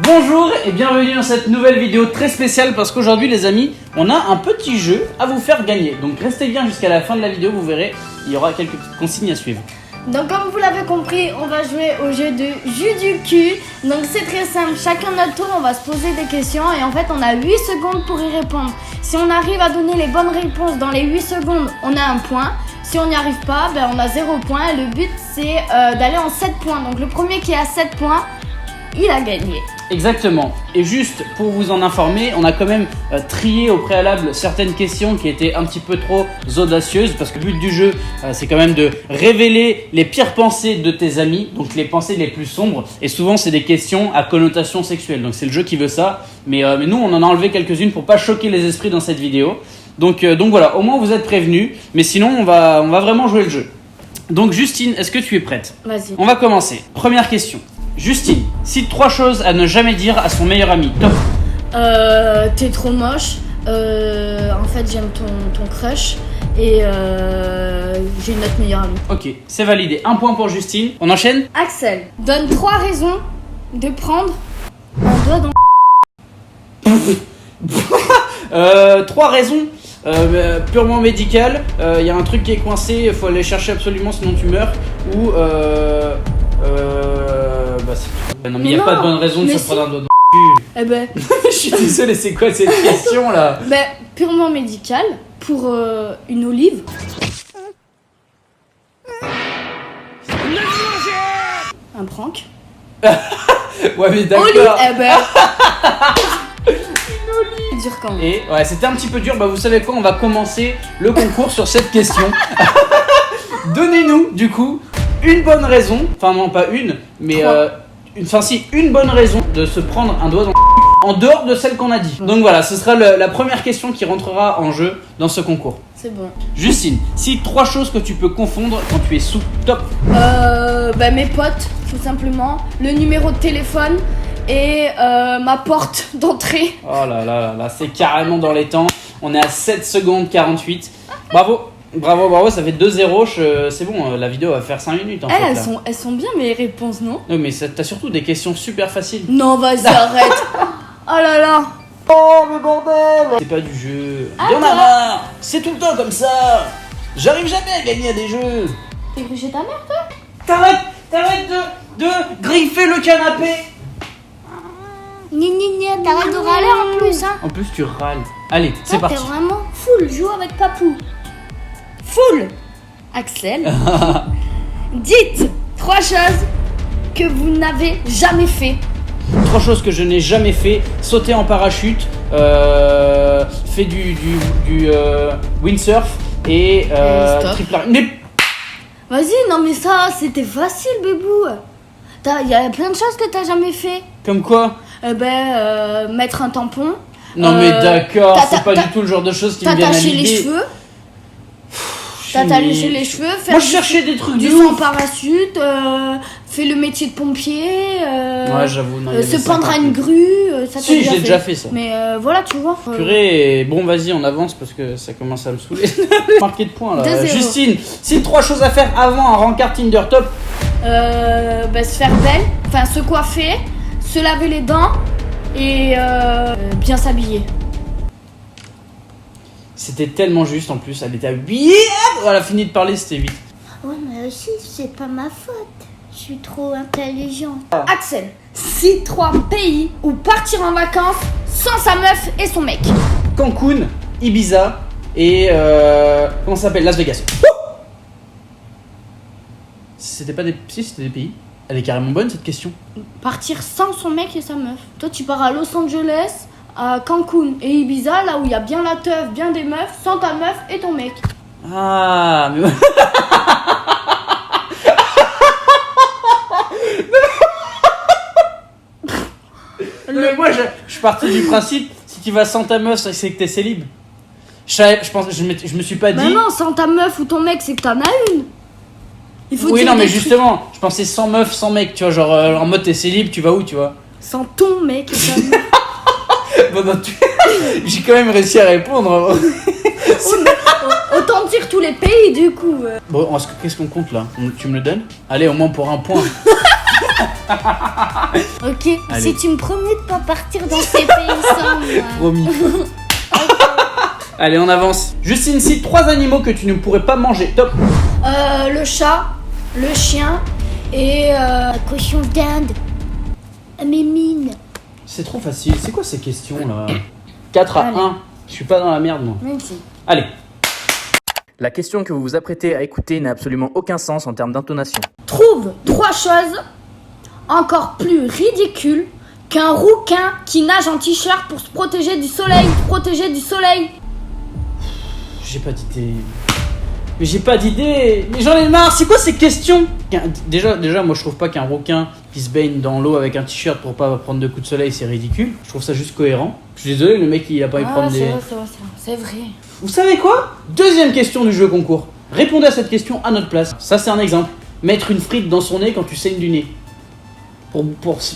Bonjour et bienvenue dans cette nouvelle vidéo très spéciale parce qu'aujourd'hui les amis, on a un petit jeu à vous faire gagner. Donc restez bien jusqu'à la fin de la vidéo, vous verrez, il y aura quelques petites consignes à suivre. Donc comme vous l'avez compris, on va jouer au jeu de jus du cul. Donc c'est très simple, chacun notre tour, on va se poser des questions et en fait on a 8 secondes pour y répondre. Si on arrive à donner les bonnes réponses dans les 8 secondes, on a un point. Si on n'y arrive pas, ben on a 0 point. Le but c'est d'aller en 7 points. Donc le premier qui a 7 points, il a gagné. Exactement. Et juste pour vous en informer, on a quand même trié au préalable certaines questions qui étaient un petit peu trop audacieuses parce que le but du jeu, c'est quand même de révéler les pires pensées de tes amis, donc les pensées les plus sombres. Et souvent, c'est des questions à connotation sexuelle. Donc c'est le jeu qui veut ça. Mais nous, on en a enlevé quelques-unes pour pas choquer les esprits dans cette vidéo. Donc voilà, au moins vous êtes prévenus. Mais sinon, on va vraiment jouer le jeu. Donc Justine, est-ce que tu es prête? Vas-y. On va commencer. Première question. Justine, cite 3 choses à ne jamais dire à son meilleur ami. Top. T'es trop moche. En fait, j'aime ton crush. Et j'ai une autre meilleure amie. Ok, c'est validé. 1 point pour Justine. On enchaîne? Axel, donne 3 raisons de prendre un doigt dans... 3 raisons purement médicales. Il y a un truc qui est coincé, il faut aller chercher absolument sinon tu meurs. Ou bah c'est tout. Non mais il n'y a pas de bonne raison de se prendre un doigt dans le cul. Eh ben... Je suis désolé, c'est quoi cette question là? Ben, purement médical, pour une olive. Un prank. Ouais mais d'accord. Olive, eh ben... Une olive. Dur quand même. Et ouais, c'était un petit peu dur. Bah vous savez quoi, on va commencer le concours sur cette question. Donnez-nous du coup une bonne raison, enfin non pas une, mais une bonne raison de se prendre un doigt dans le cul en dehors de celle qu'on a dit. Donc voilà, ce sera la première question qui rentrera en jeu dans ce concours. C'est bon. Justine, cite 3 choses que tu peux confondre quand tu es sous. Top. Bah mes potes, tout simplement, le numéro de téléphone et ma porte d'entrée. Oh là là là là, c'est carrément dans les temps. On est à 7 secondes 48. Bravo. Bravo, ça fait 2-0, c'est bon, la vidéo va faire 5 minutes en fait. Elles sont bien mes réponses, non? Non mais t'as surtout des questions super faciles. Non, vas-y, arrête. Oh là là. Oh mais bordel. C'est pas du jeu. Y'en a marre. C'est tout le temps comme ça. J'arrive jamais à gagner à des jeux. T'es cru chez ta mère, toi? T'arrêtes de griffer le canapé. T'arrêtes de râler en plus, hein. En plus tu râles. Allez, c'est parti. T'es vraiment full, joue avec papou. Full. Axel, dites 3 choses que vous n'avez jamais fait. 3 choses que je n'ai jamais fait: sauter en parachute, fait du windsurf et triple arrêt. Mais vas-y, non mais ça, c'était facile, bébou. Il y a plein de choses que t'as jamais fait. comme quoi? Mettre un tampon. Non mais d'accord, c'est pas du tout le genre de choses qui me viennent à l'idée. T'attacher les cheveux. T'attacher les cheveux, faire moi je cherchais des trucs du saut en parachute, faire le métier de pompier, ouais j'avoue, non, se pendre à une grue, ça si j'ai déjà fait ça. Mais voilà, tu vois. Purée, bon vas-y on avance parce que ça commence à me saouler. Marqué de points là. 2-0. Justine, si 3 choses à faire avant un rencard Tinder. Top. Se faire belle, enfin se coiffer, se laver les dents et bien s'habiller. C'était tellement juste en plus, elle était à 8. Voilà, fini de parler, c'était 8. Ouais, mais aussi, c'est pas ma faute. Je suis trop intelligente. Axel, cite 3 pays où partir en vacances sans sa meuf et son mec. Cancun, Ibiza et comment ça s'appelle, Las Vegas. C'était pas des... Si, c'était des pays. Elle est carrément bonne cette question. Partir sans son mec et sa meuf. Toi, tu pars à Los Angeles, à Cancun et Ibiza, là où il y a bien la teuf, bien des meufs, sans ta meuf et ton mec. Ah, mais... mais moi, je suis parti du principe, si tu vas sans ta meuf, c'est que t'es célib. Je me suis pas dit... Bah non, sans ta meuf ou ton mec, c'est que t'en as une. Il faut oui, dire non, mais des trucs. justement, je pensais sans meuf, sans mec, tu vois, genre en mode t'es célib, tu vas où, tu vois? Sans ton mec et ta meuf. Bon, non, j'ai quand même réussi à répondre. Autant dire tous les pays, du coup. Bon, qu'est-ce qu'on compte là? Tu me le donnes? Allez, au moins pour 1 point. Ok, Allez. Si tu me promets de pas partir dans ces pays sans moi. Promis. Allez, on avance. Justine, cite 3 animaux que tu ne pourrais pas manger. Top. Le chat, le chien et Un cochon d'Inde. Mes mines. C'est trop facile. C'est quoi ces questions là 4 à Allez. 1. Je suis pas dans la merde, moi. même si. Allez. La question que vous vous apprêtez à écouter n'a absolument aucun sens en termes d'intonation. Trouve 3 choses encore plus ridicules qu'un rouquin qui nage en t-shirt pour se protéger du soleil. J'ai pas d'idée. Mais j'ai pas d'idée. Mais j'en ai marre. C'est quoi ces questions déjà, moi je trouve pas qu'un requin qui se baigne dans l'eau avec un t-shirt pour pas prendre de coups de soleil, c'est ridicule. Je trouve ça juste cohérent. Je suis désolé, le mec il a pas eu prendre des. C'est vrai. Vous savez quoi? Deuxième question du jeu concours. Répondez à cette question à notre place. Ça c'est un exemple. Mettre une frite dans son nez quand tu saignes du nez.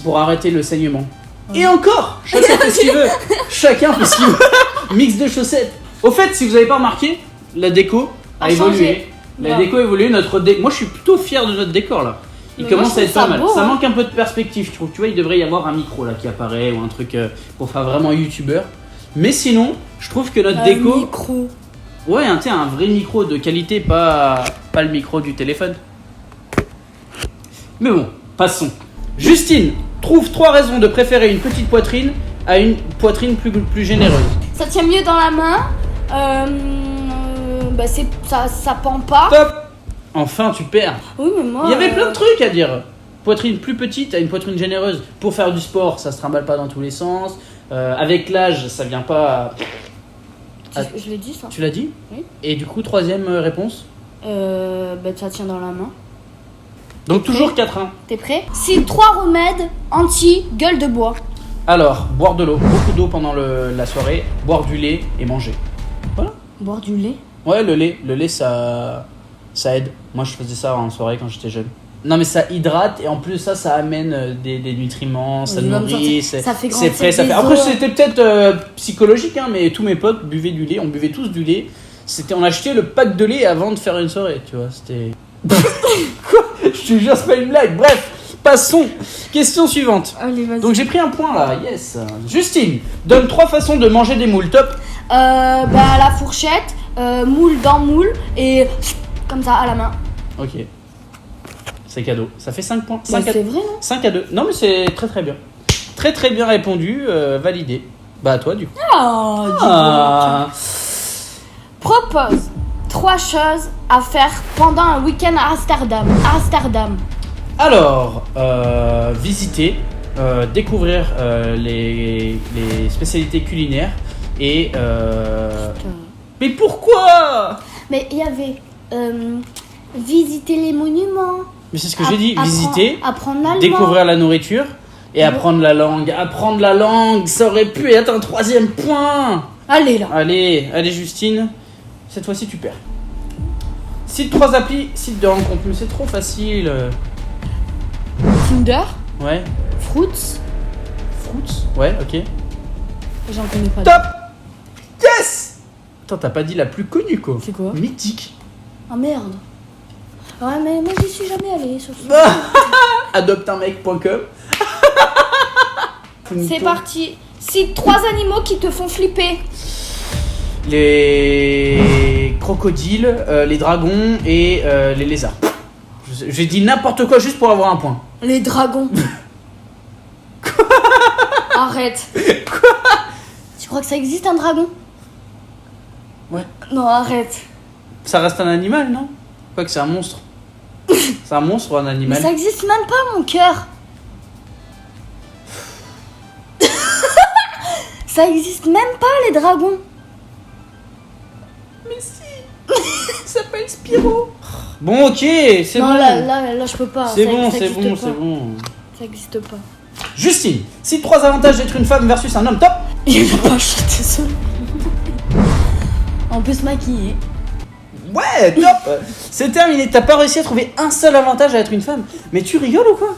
Pour arrêter le saignement. Et encore, chacun fait ce qu'il veut. Chacun fait ce qu'il veut. Mix de chaussettes. Au fait, si vous avez pas remarqué, la déco a A évolué. changé. La Ouais. déco a évolué. Moi je suis plutôt fier de notre décor là. Il Mais moi, commence je à être trouve pas ça mal. beau, Ça hein. manque un peu de perspective, je trouve. Tu vois, il devrait y avoir un micro là qui apparaît ou un truc pour faire vraiment youtubeur. Mais sinon, je trouve que notre déco. Micro. Ouais, un vrai micro de qualité, pas le micro du téléphone. Mais bon, passons. Justine, trouve 3 raisons de préférer une petite poitrine à une poitrine plus généreuse. Ça tient mieux dans la main. Ça pend pas. Top. Enfin, tu perds. Oui, mais moi. Il y avait plein de trucs à dire. Poitrine plus petite à une poitrine généreuse. Pour faire du sport, ça se trimballe pas dans tous les sens. Avec l'âge, ça vient pas... Je l'ai dit ça. Tu l'as dit? Oui. Et du coup, troisième réponse. Ça tient dans la main. Donc toujours 4-1. T'es prêt? C'est 3 remèdes anti-gueule de bois. Alors, boire de l'eau, beaucoup d'eau pendant la soirée, boire du lait et manger. Voilà. Boire du lait. Ouais, le lait ça aide. Moi je faisais ça en soirée quand j'étais jeune. Non mais ça hydrate et en plus ça amène des nutriments, ça Oui, même nourrit, ça c'est fait frais, grandir ça fait... des Après os. c'était peut-être psychologique hein, mais tous mes potes buvaient du lait, on buvait tous du lait. On achetait le pack de lait avant de faire une soirée, tu vois, c'était... Quoi? Je te jure, c'est pas une blague. Bref, passons. Question suivante. Allez, vas-y. Donc j'ai pris un point là, yes. Justine, donne 3 façons de manger des moules, top. La fourchette, moule dans moule et comme ça à la main. Ok. C'est cadeau. Ça fait 5 points. Bah, 5 à... c'est vrai, non? 5 à 2. Non mais c'est très très bien. Très très bien répondu, validé. Bah à toi du coup. Ah. Propose 3 choses à faire pendant un week-end à Amsterdam. Alors, visiter, découvrir les spécialités culinaires et... Mais pourquoi? Mais il y avait visiter les monuments. Mais c'est ce que j'ai dit, visiter, Apprendre l'allemand. découvrir la nourriture et apprendre la langue. Apprendre la langue, ça aurait pu être un 3e point. Allez là. Allez Justine, cette fois-ci tu perds. Cite 3 applis, site de rencontre, mais c'est trop facile. Tinder, Ouais, Fruits. Fruits, ouais, ok. J'en connais pas. Top. Yes. Attends, t'as pas dit la plus connue quoi. C'est quoi? Mythique. Ah merde. Ouais, mais moi j'y suis jamais allée sur ce. Adopteunmec.com. C'est parti. Cite 3 animaux qui te font flipper. Les crocodiles, les dragons et les lézards. J'ai dit n'importe quoi juste pour avoir un point. Les dragons. Arrête. Tu crois que ça existe un dragon? Ouais. Non, arrête. Ça reste un animal, non? Quoi que c'est un monstre. C'est un monstre ou un Mais animal? ça existe même pas, mon cœur. Ça existe même pas, les dragons. Mais si. Il s'appelle Spyro. Bon, ok, c'est Non, bon. là, je peux pas. C'est Ça- bon, ça c'est existe bon, pas. c'est bon. Ça existe pas. Justine, cite 3 avantages d'être une femme versus un homme, top. Il va pas acheter seul. On peut se maquiller. Ouais, top. C'est terminé, t'as pas réussi à trouver un seul avantage à être une femme. Mais tu rigoles ou quoi?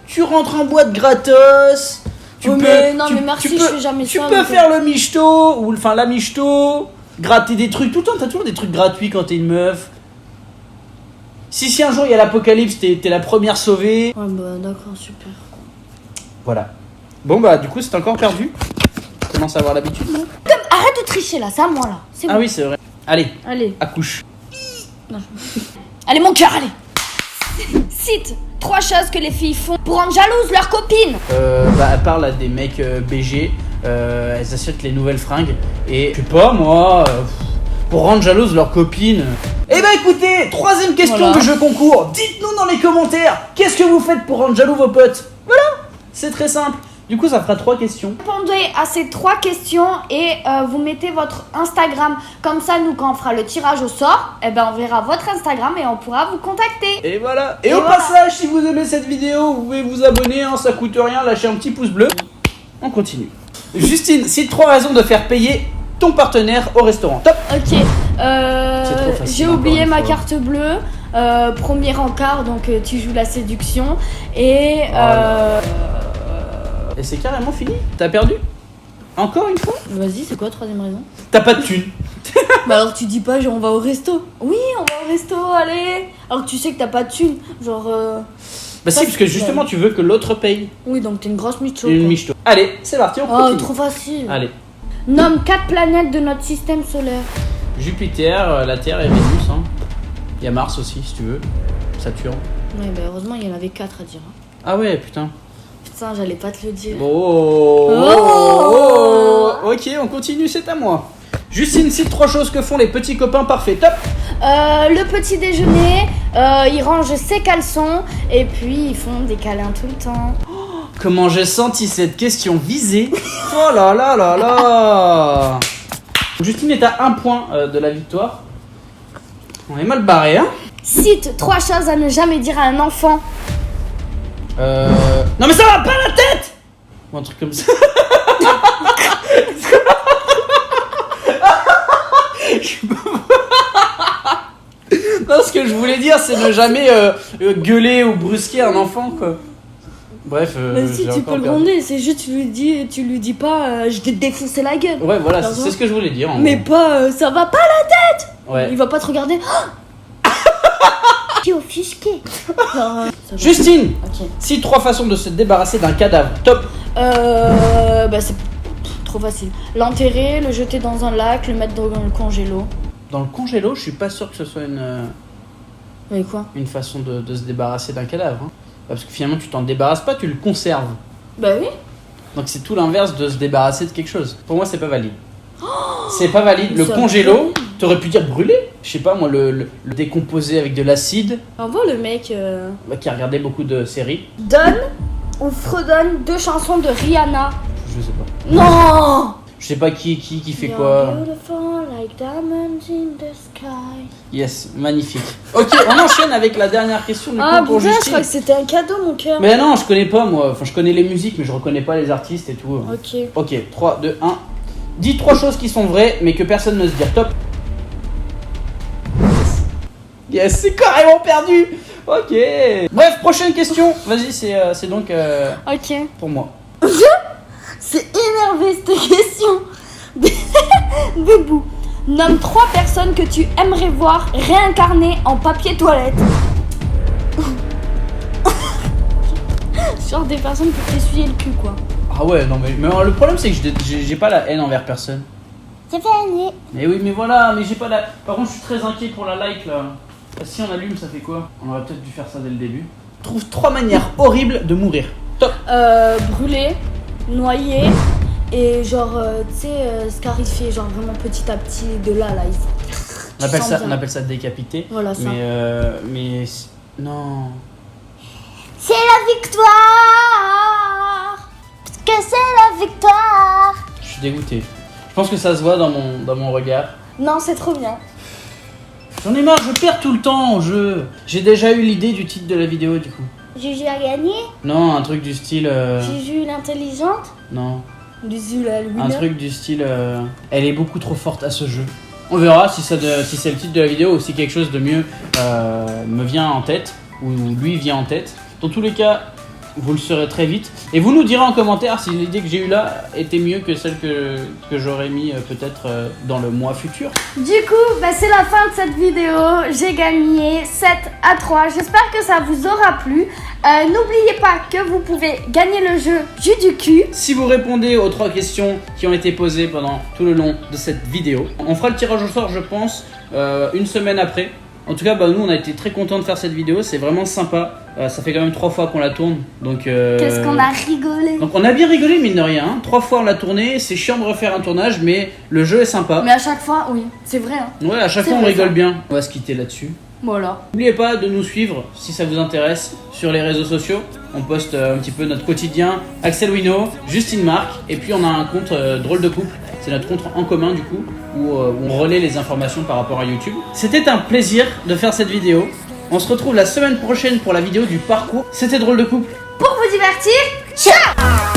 Tu rentres en boîte gratos. Oh, mais non, mais merci, je fais jamais tu ça, peux donc, faire le michto, ou enfin la michto, gratter des trucs. Tout le temps, t'as toujours des trucs gratuits quand t'es une meuf. Si un jour il y a l'apocalypse, t'es la première sauvée. Ouais, bah d'accord, super. Voilà. Bon bah du coup c'est encore perdu. Je commence à avoir l'habitude. Arrête de tricher là, c'est à moi là. C'est Ah bon. oui c'est vrai. Allez, Allez. accouche. Allez, mon cœur, allez. Cite 3 choses que les filles font pour rendre jalouses leurs copines. Bah à part là des mecs BG, elles achètent les nouvelles fringues. Et je sais pas moi, pour rendre jalouses leurs copines. Eh bah écoutez, troisième question Voilà. de jeu concours. Dites-nous dans les commentaires, qu'est-ce que vous faites pour rendre jaloux vos potes? Voilà, c'est très simple. Du coup ça fera 3 questions. Répondez à ces 3 questions et vous mettez votre Instagram. Comme ça, nous, quand on fera le tirage au sort, eh ben, on verra votre Instagram et on pourra vous contacter. Et voilà. Et Et au voilà. passage, si vous aimez cette vidéo, vous pouvez vous abonner, hein, ça coûte rien, lâchez un petit pouce bleu. On continue. Justine, cite 3 raisons de faire payer ton partenaire au restaurant. Top. Ok. trop facile, J'ai encore oublié une ma fois. carte bleue. Premier encart, donc tu joues la séduction. Et Et c'est carrément fini. T'as perdu? Encore une fois? vas-y, c'est quoi troisième raison? T'as pas de thune. Bah alors tu dis pas genre on va au resto. Oui, on va au resto, allez. Alors que tu sais que t'as pas de thune. Genre Bah si, parce que justement tu veux que l'autre paye. oui, donc t'es une grosse mytho. Une quoi. michto. Allez, c'est parti, on Oh, continue. trop facile. Allez. Nomme 4 planètes de notre système solaire. Jupiter, la Terre et Vénus. Hein. Il y a Mars aussi, si tu veux. Saturne. Ouais, bah heureusement, il y en avait 4 à dire. hein. Ah ouais, putain. Putain, j'allais pas te le dire. Oh, Oh. Ok, on continue, c'est à moi. Justine cite 3 choses que font les petits copains parfaits. Top. Le petit déjeuner, ils rangent ses caleçons et puis ils font des câlins tout le temps. Comment j'ai senti cette question visée. Oh là là là là. Justine est à 1 point de la victoire. On est mal barré, hein. Cite 3 choses à ne jamais dire à un enfant. Non mais ça va pas la tête. Ou un truc comme ça. Non, ce que je voulais dire, c'est ne jamais gueuler ou brusquer un enfant, quoi. Bref, Mais si, j'ai tu encore peux le perdu. gronder, c'est juste tu lui dis pas je vais te défoncer la gueule. Ouais, voilà, Pardon. c'est ce que je voulais dire. En Mais gros. pas ça va pas la tête. Ouais. Il va pas te regarder. Tu es offusqué. Genre, ça va. Justine, Ok. cite 3 façons de se débarrasser d'un cadavre. Top. Bah c'est trop facile. L'enterrer, le jeter dans un lac, le mettre dans le congélo. Dans le congélo, je suis pas sûr que ce soit Mais quoi? une façon de se débarrasser d'un cadavre. Hein. Parce que finalement, tu t'en débarrasses pas, tu le conserves. Bah oui. Donc c'est tout l'inverse de se débarrasser de quelque chose. Pour moi, c'est pas valide. C'est pas valide. Le Ça congélo, t'aurais pu dire brûler. Je sais pas, moi, le décomposer avec de l'acide. Envoie le mec Bah, qui a regardé beaucoup de séries. donne ou fredonne 2 chansons de Rihanna. Je sais pas. Non. Je sais pas qui fait You're quoi. beautiful like diamonds in the sky. Yes, magnifique. Ok, on enchaîne avec la dernière question du coup Ah pour putain, je Justine. crois que c'était un cadeau mon cœur. Mais non, je connais pas moi. Enfin, je connais les musiques, mais je reconnais pas les artistes et tout. Ok. Ok, 3, 2, 1. Dis 3 choses qui sont vraies, mais que personne n'ose dire. Top. Yes, c'est carrément perdu. Ok. Bref, prochaine question. Vas-y, c'est donc Ok. pour moi. C'est énervé cette question. Bébou. Nomme 3 personnes que tu aimerais voir réincarnées en papier toilette. Genre des personnes pour t'essuyer le cul quoi. Ah ouais, non mais le problème c'est que j'ai pas la haine envers personne. C'est fini. Mais oui, mais voilà, mais j'ai pas la. Par contre, je suis très inquiet pour la like là. Si on allume, ça fait quoi? On aurait peut-être dû faire ça dès le début. Trouve 3 manières horribles de mourir. Top. Brûler, noyer et genre tu sais scarifier genre vraiment petit à petit de là il faut. On appelle ça décapité. Voilà ça. Mais non. C'est la victoire. Parce que c'est la victoire. Je suis dégoûté. Je pense que ça se voit dans mon regard. Non, c'est trop bien. J'en ai marre, je perds tout le temps au jeu. J'ai déjà eu l'idée du titre de la vidéo du coup. Juju a gagné. Non, un truc du style. Juju l'intelligente. Non. Du Zula, le Un winner. truc du style. Elle est beaucoup trop forte à ce jeu. On verra si c'est le titre de la vidéo ou si quelque chose de mieux me vient en tête. Ou lui vient en tête. Dans tous les cas, vous le saurez très vite. Et vous nous direz en commentaire si l'idée que j'ai eue là était mieux que celle que j'aurais mis peut-être dans le mois futur. Du coup, c'est la fin de cette vidéo. J'ai gagné 7-3. J'espère que ça vous aura plu. N'oubliez pas que vous pouvez gagner le jeu Jus du cul. Si vous répondez aux 3 questions qui ont été posées pendant tout le long de cette vidéo, on fera le tirage au sort, je pense, une semaine après. En tout cas, nous, on a été très contents de faire cette vidéo. C'est vraiment sympa. Ça fait quand même 3 fois qu'on la tourne. Donc, Qu'est-ce qu'on a rigolé. Donc, on a bien rigolé, mine de rien. 3 fois, on l'a tourné. C'est chiant de refaire un tournage, mais le jeu est sympa. Mais à chaque fois, oui, c'est vrai. Hein. Ouais, à chaque C'est fois, on vrai, rigole ça. bien. On va se quitter là-dessus. Voilà. N'oubliez pas de nous suivre si ça vous intéresse sur les réseaux sociaux. On poste un petit peu notre quotidien. Axel Wino, Justine Marc, et puis on a un compte Drôle de Couple. C'est notre compte en commun du coup, où on relaie les informations par rapport à YouTube. C'était un plaisir de faire cette vidéo. On se retrouve la semaine prochaine pour la vidéo du parcours. C'était Drôle de Couple. Pour vous divertir, ciao.